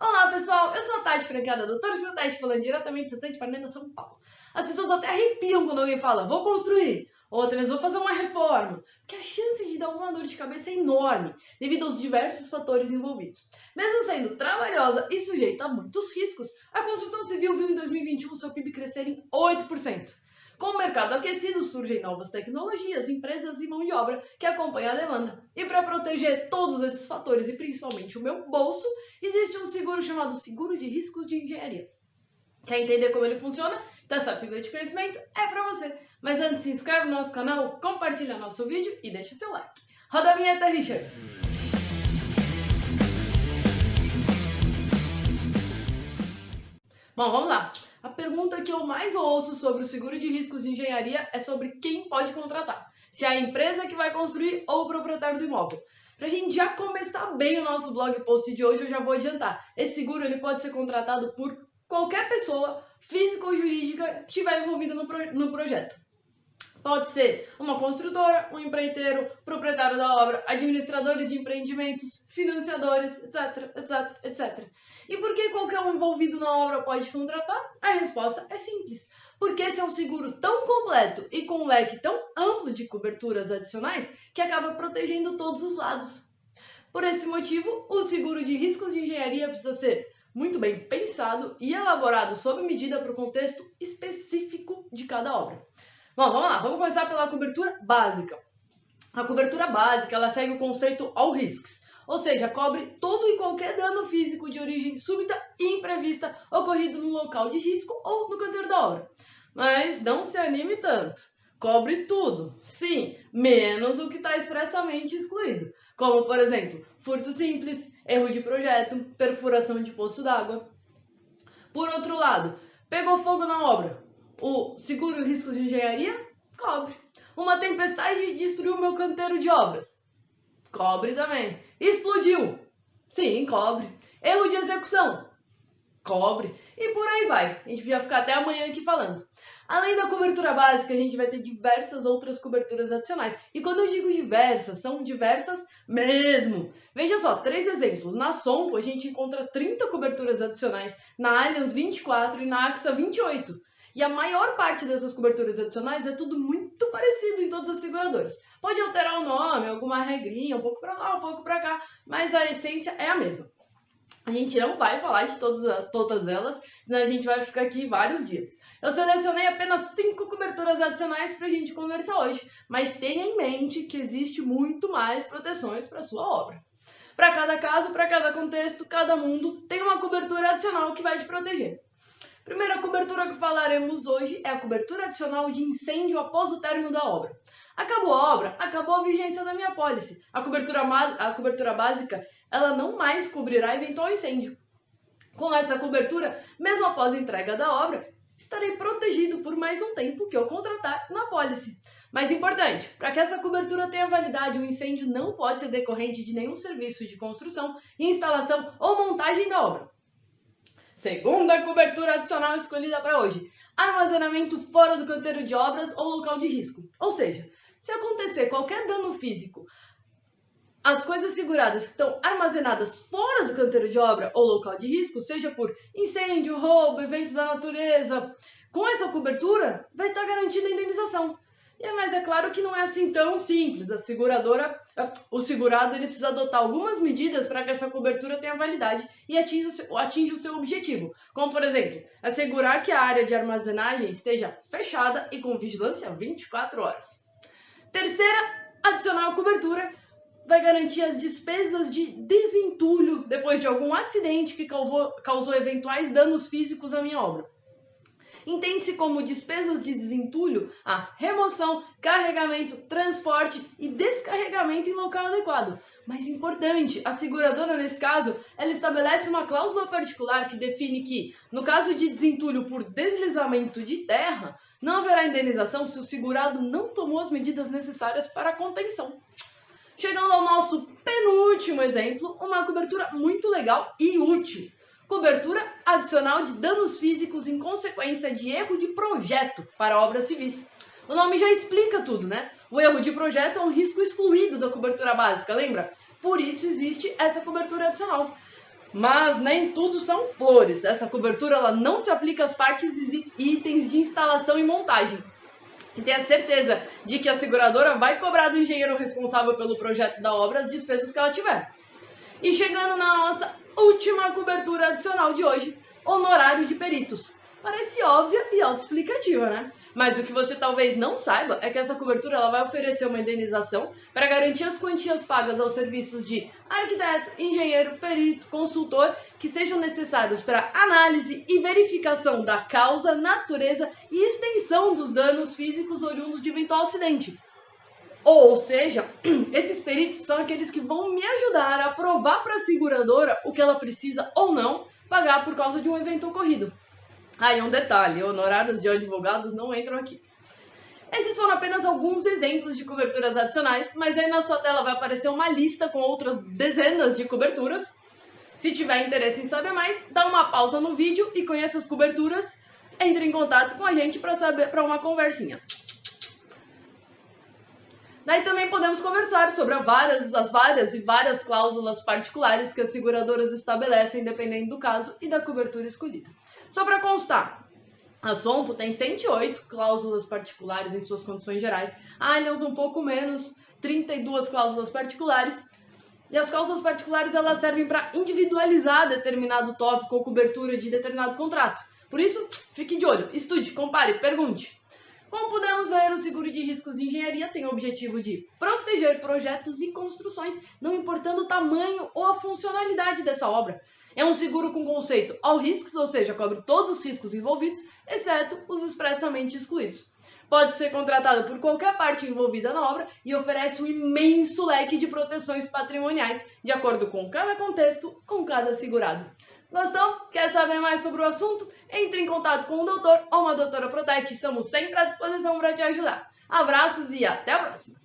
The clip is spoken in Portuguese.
Olá pessoal, eu sou a Tati, franqueada Doutora Tati, falando diretamente de Santana de Parnaíba, São Paulo. As pessoas até arrepiam quando alguém fala, vou construir, ou até mesmo vou fazer uma reforma, porque a chance de dar alguma dor de cabeça é enorme, devido aos diversos fatores envolvidos. Mesmo sendo trabalhosa e sujeita a muitos riscos, a construção civil viu em 2021 seu PIB crescer em 8%. Com o mercado aquecido, surgem novas tecnologias, empresas e mão de obra que acompanham a demanda. E para proteger todos esses fatores e principalmente o meu bolso, existe um seguro chamado Seguro de Riscos de Engenharia. Quer entender como ele funciona? Então essa pílula de conhecimento é para você. Mas antes, se inscreve no nosso canal, compartilha nosso vídeo e deixa seu like. Roda a vinheta, Richard! Bom, vamos lá. A pergunta que eu mais ouço sobre o seguro de riscos de engenharia é sobre quem pode contratar. Se é a empresa que vai construir ou o proprietário do imóvel. Para a gente já começar bem o nosso blog post de hoje, eu já vou adiantar. Esse seguro ele pode ser contratado por qualquer pessoa, física ou jurídica, que estiver envolvida no projeto. Pode ser uma construtora, um empreiteiro, proprietário da obra, administradores de empreendimentos, financiadores, etc, etc, etc. E por que qualquer um envolvido na obra pode contratar? A resposta é simples. Porque esse é um seguro tão completo e com um leque tão amplo de coberturas adicionais que acaba protegendo todos os lados. Por esse motivo, o seguro de riscos de engenharia precisa ser muito bem pensado e elaborado sob medida para o contexto específico de cada obra. Bom, vamos lá, vamos começar pela cobertura básica. A cobertura básica, ela segue o conceito all risks, ou seja, cobre todo e qualquer dano físico de origem súbita e imprevista ocorrido no local de risco ou no canteiro da obra. Mas não se anime tanto. Cobre tudo, sim, menos o que está expressamente excluído, como, por exemplo, furto simples, erro de projeto, perfuração de poço d'água. Por outro lado, pegou fogo na obra. O seguro risco de engenharia cobre. Uma tempestade destruiu meu canteiro de obras. Cobre também. Explodiu. Sim, cobre. Erro de execução. Cobre. E por aí vai. A gente podia ficar até amanhã aqui falando. Além da cobertura básica, a gente vai ter diversas outras coberturas adicionais. E quando eu digo diversas, são diversas mesmo. Veja só, 3 exemplos. Na Sompo, a gente encontra 30 coberturas adicionais. Na Allianz, 24 e na AXA, 28. E a maior parte dessas coberturas adicionais é tudo muito parecido em todas as seguradoras. Pode alterar o nome, alguma regrinha, um pouco para lá, um pouco para cá, mas a essência é a mesma. A gente não vai falar de todas elas, senão a gente vai ficar aqui vários dias. Eu selecionei apenas 5 coberturas adicionais para a gente conversar hoje, mas tenha em mente que existe muito mais proteções para a sua obra. Para cada caso, para cada contexto, cada mundo tem uma cobertura adicional que vai te proteger. A primeira cobertura que falaremos hoje é a cobertura adicional de incêndio após o término da obra. Acabou a obra, acabou a vigência da minha apólice. A cobertura básica, ela não mais cobrirá eventual incêndio. Com essa cobertura, mesmo após a entrega da obra, estarei protegido por mais um tempo que eu contratar na apólice. Mais importante, para que essa cobertura tenha validade, o incêndio não pode ser decorrente de nenhum serviço de construção, instalação ou montagem da obra. Segunda cobertura adicional escolhida para hoje: armazenamento fora do canteiro de obras ou local de risco. Ou seja, se acontecer qualquer dano físico, as coisas seguradas que estão armazenadas fora do canteiro de obra ou local de risco, seja por incêndio, roubo, eventos da natureza, com essa cobertura vai estar garantida a indenização. Mas é claro que não é assim tão simples. O segurado ele precisa adotar algumas medidas para que essa cobertura tenha validade e atinja o seu objetivo. Como, por exemplo, assegurar que a área de armazenagem esteja fechada e com vigilância 24 horas. Terceira, adicional cobertura vai garantir as despesas de desentulho depois de algum acidente que causou eventuais danos físicos à minha obra. Entende-se como despesas de desentulho a remoção, carregamento, transporte e descarregamento em local adequado. Mas importante, a seguradora, nesse caso, ela estabelece uma cláusula particular que define que, no caso de desentulho por deslizamento de terra, não haverá indenização se o segurado não tomou as medidas necessárias para a contenção. Chegando ao nosso penúltimo exemplo, uma cobertura muito legal e útil. Cobertura adicional de danos físicos em consequência de erro de projeto para obras civis. O nome já explica tudo, né? O erro de projeto é um risco excluído da cobertura básica, lembra? Por isso existe essa cobertura adicional. Mas nem tudo são flores. Essa cobertura ela não se aplica às partes e itens de instalação e montagem. E tenha certeza de que a seguradora vai cobrar do engenheiro responsável pelo projeto da obra as despesas que ela tiver. E chegando na nossa última cobertura adicional de hoje, honorário de peritos. Parece óbvia e autoexplicativa, né? Mas o que você talvez não saiba é que essa cobertura ela vai oferecer uma indenização para garantir as quantias pagas aos serviços de arquiteto, engenheiro, perito, consultor que sejam necessários para análise e verificação da causa, natureza e extensão dos danos físicos oriundos de eventual acidente. Ou seja, esses peritos são aqueles que vão me ajudar a provar para a seguradora o que ela precisa ou não pagar por causa de um evento ocorrido. E um detalhe, honorários de advogados não entram aqui. Esses foram apenas alguns exemplos de coberturas adicionais, mas aí na sua tela vai aparecer uma lista com outras dezenas de coberturas. Se tiver interesse em saber mais, dá uma pausa no vídeo e conheça as coberturas. Entre em contato com a gente para uma conversinha. Daí também podemos conversar sobre as várias cláusulas particulares que as seguradoras estabelecem dependendo do caso e da cobertura escolhida. Só para constar, a Sompo tem 108 cláusulas particulares em suas condições gerais, a Allianz um pouco menos, 32 cláusulas particulares, e as cláusulas particulares elas servem para individualizar determinado tópico ou cobertura de determinado contrato. Por isso, fique de olho, estude, compare, pergunte. Como podemos ver, o seguro de riscos de engenharia tem o objetivo de proteger projetos e construções, não importando o tamanho ou a funcionalidade dessa obra. É um seguro com conceito all risks, ou seja, cobre todos os riscos envolvidos, exceto os expressamente excluídos. Pode ser contratado por qualquer parte envolvida na obra e oferece um imenso leque de proteções patrimoniais, de acordo com cada contexto, com cada segurado. Gostou? Quer saber mais sobre o assunto? Entre em contato com um doutor ou uma doutora Protect. Estamos sempre à disposição para te ajudar. Abraços e até a próxima!